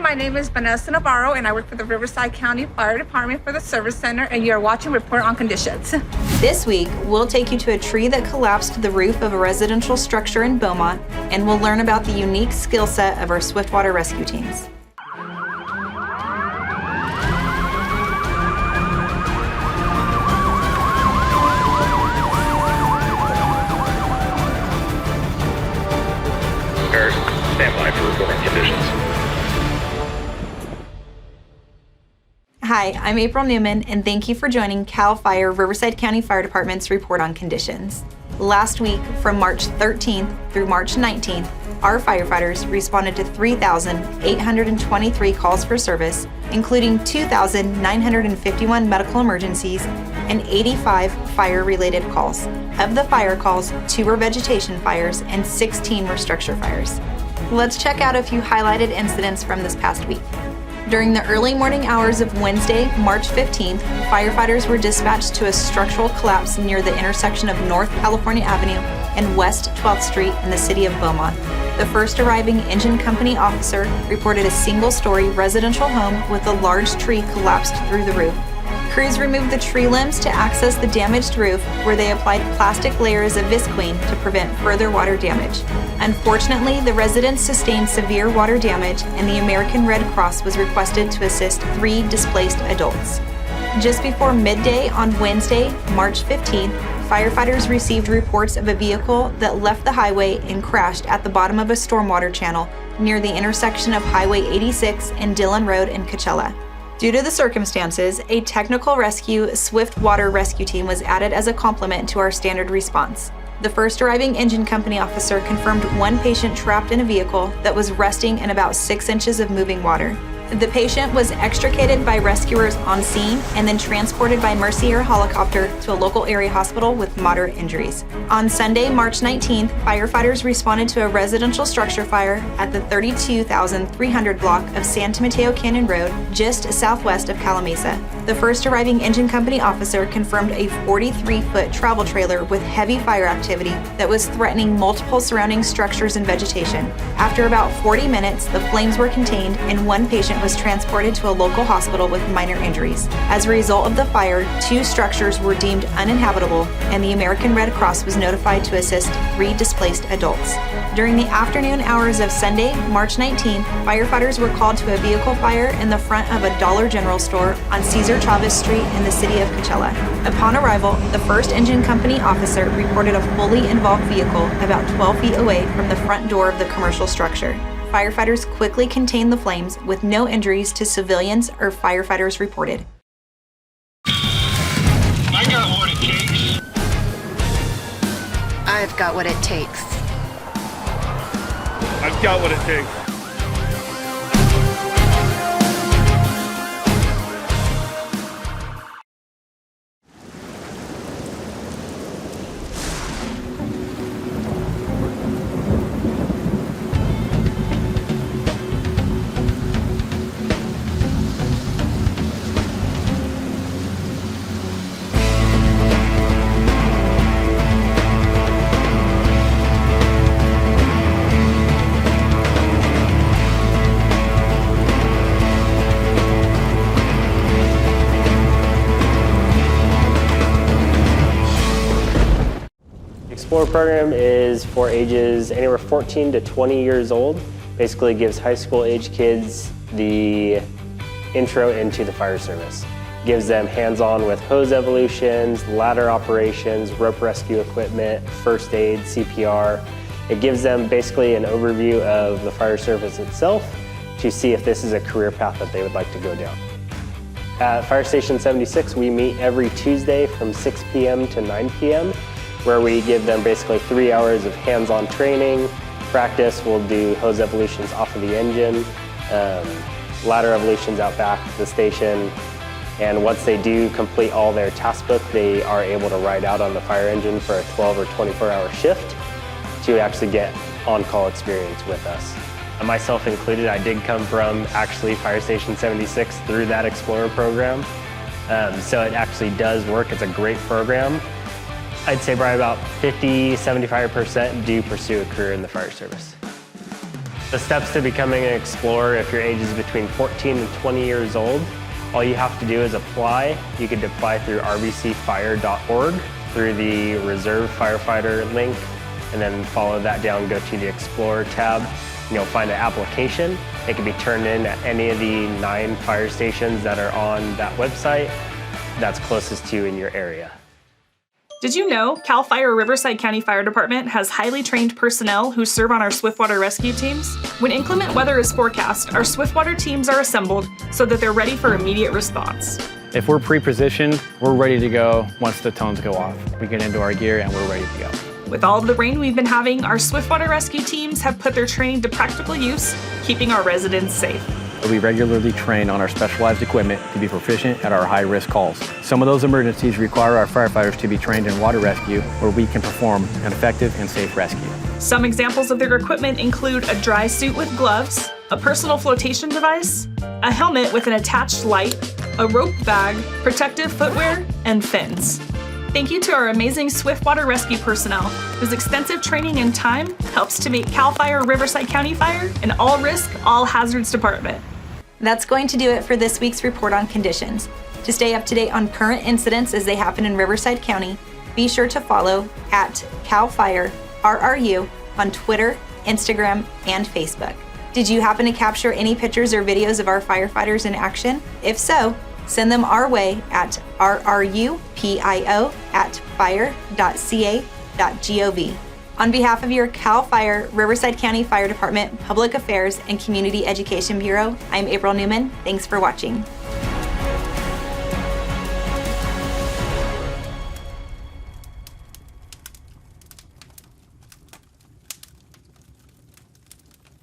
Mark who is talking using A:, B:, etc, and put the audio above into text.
A: my name is Vanessa Navarro, and I work for the Riverside County Fire Department for the Service Center, and you're watching Report on Conditions.
B: This week, we'll take you to a tree that collapsed to the roof of a residential structure in Beaumont, and we'll learn about the unique skill set of our swiftwater rescue teams.
C: Stand by for reporting conditions.
B: Hi, I'm April Newman, and thank you for joining CAL FIRE Riverside County Fire Department's Report on Conditions. Last week, from March 13th through March 19th, our firefighters responded to 3,823 calls for service, including 2,951 medical emergencies and 85 fire-related calls. Of the fire calls, 2 were vegetation fires and 16 were structure fires. Let's check out a few highlighted incidents from this past week. During the early morning hours of Wednesday, March 15th, firefighters were dispatched to a structural collapse near the intersection of North California Avenue and West 12th Street in the city of Beaumont. The first arriving engine company officer reported a single-story residential home with a large tree collapsed through the roof. Crews removed the tree limbs to access the damaged roof, where they applied plastic layers of visqueen to prevent further water damage. Unfortunately, the residents sustained severe water damage, and the American Red Cross was requested to assist 3 displaced adults. Just before midday on Wednesday, March 15th, firefighters received reports of a vehicle that left the highway and crashed at the bottom of a stormwater channel near the intersection of Highway 86 and Dillon Road in Coachella. Due to the circumstances, a technical rescue swiftwater rescue team was added as a complement to our standard response. The first arriving engine company officer confirmed 1 patient trapped in a vehicle that was resting in about 6 inches of moving water. The patient was extricated by rescuers on scene and then transported by Mercy Air helicopter to a local area hospital with moderate injuries. On Sunday, March 19th, firefighters responded to a residential structure fire at the 32,300 block of Santa Mateo Canyon Road, just southwest of Calamasa. The first arriving engine company officer confirmed a 43-foot travel trailer with heavy fire activity that was threatening multiple surrounding structures and vegetation. After about 40 minutes, the flames were contained and 1 patient was transported to a local hospital with minor injuries. As a result of the fire, 2 structures were deemed uninhabitable, and the American Red Cross was notified to assist 3 displaced adults. During the afternoon hours of Sunday, March 19th, firefighters were called to a vehicle fire in the front of a Dollar General store on Cesar Chavez Street in the city of Coachella. Upon arrival, the first engine company officer reported a fully involved vehicle about 12 feet away from the front door of the commercial structure. Firefighters quickly contained the flames with no injuries to civilians or firefighters reported.
C: I got what it takes.
D: I've got what it takes.
C: I've got what it takes.
E: Explorer program is for ages anywhere 14 to 20 years old. Basically gives high school age kids the intro into the fire service. Gives them hands-on with hose evolutions, ladder operations, rope rescue equipment, first aid, CPR. It gives them basically an overview of the fire service itself to see if this is a career path that they would like to go down. At Fire Station 76, we meet every Tuesday from 6 p.m. to 9 p.m. where we give them basically 3 hours of hands-on training. Practice, we'll do hose evolutions off of the engine, ladder evolutions out back to the station, and once they do complete all their task book, they are able to ride out on the fire engine for a 12 or 24-hour shift to actually get on-call experience with us. Myself included, I did come from actually Fire Station 76 through that Explorer program, so it actually does work. It's a great program. I'd say probably about 50–75% do pursue a career in the fire service. The steps to becoming an Explorer, if your age is between 14 and 20 years old, all you have to do is apply. You can apply through rbcfire.org, through the Reserve Firefighter link, and then follow that down, go to the Explorer tab, and you'll find an application. It can be turned in at any of the 9 fire stations that are on that website that's closest to you in your area.
D: Did you know CAL FIRE Riverside County Fire Department has highly trained personnel who serve on our swiftwater rescue teams? When inclement weather is forecast, our swiftwater teams are assembled so that they're ready for immediate response.
F: If we're pre-positioned, we're ready to go once the tones go off. We get into our gear and we're ready to go.
D: With all of the rain we've been having, our swiftwater rescue teams have put their training to practical use, keeping our residents safe.
F: We regularly train on our specialized equipment to be proficient at our high-risk calls. Some of those emergencies require our firefighters to be trained in water rescue, where we can perform an effective and safe rescue.
D: Some examples of their equipment include a dry suit with gloves, a personal flotation device, a helmet with an attached light, a rope bag, protective footwear, and fins. Thank you to our amazing swiftwater rescue personnel, whose extensive training and time helps to make CAL FIRE Riverside County Fire an all-risk, all-hazards department.
B: That's going to do it for this week's Report on Conditions. To stay up to date on current incidents as they happen in Riverside County, be sure to follow at CAL FIRE RRU on Twitter, Instagram, and Facebook. Did you happen to capture any pictures or videos of our firefighters in action? If so, send them our way at rrupio@fire.ca.gov. On behalf of your CAL FIRE Riverside County Fire Department Public Affairs and Community Education Bureau, I'm April Newman. Thanks for watching.